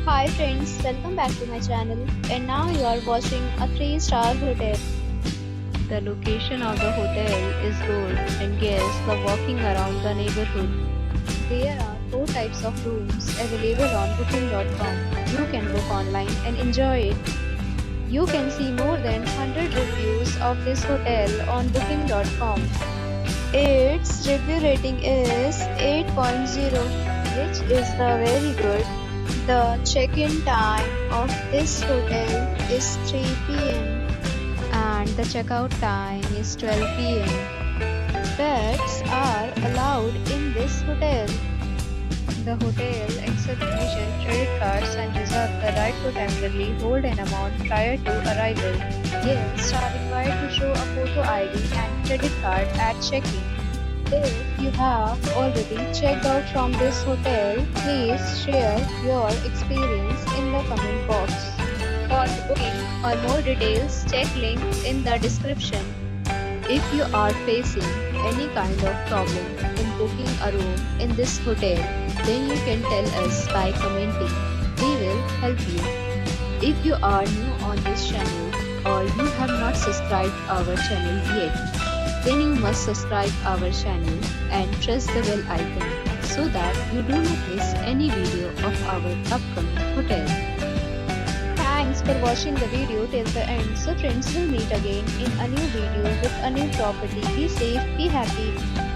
Hi friends, welcome back to my channel, and now you are watching a 3-star hotel. The location of the hotel is good and guests love walking around the neighborhood. There are 4 types of rooms available on booking.com. You can book online and enjoy it. You can see more than 100 reviews of this hotel on booking.com. Its review rating is 8.0, which is the very good. The check-in time of this hotel is 3 p.m. and the check-out time is 12 p.m. Pets are allowed in this hotel. The hotel accepts major credit cards and reserves the right to temporarily hold an amount prior to arrival. Guests are required to show a photo ID and credit card at check-in. If you have already checked out from this hotel, please share your experience in the comment box. For booking or more details, check link in the description. If you are facing any kind of problem in booking a room in this hotel, then you can tell us by commenting. We will help you. If you are new on this channel or you have not subscribed our channel yet, then you must subscribe our channel and press the bell icon so that you do not miss any video of our upcoming hotel. Thanks for watching the video till the end. So friends, will meet again in a new video with a new property. Be safe, be happy.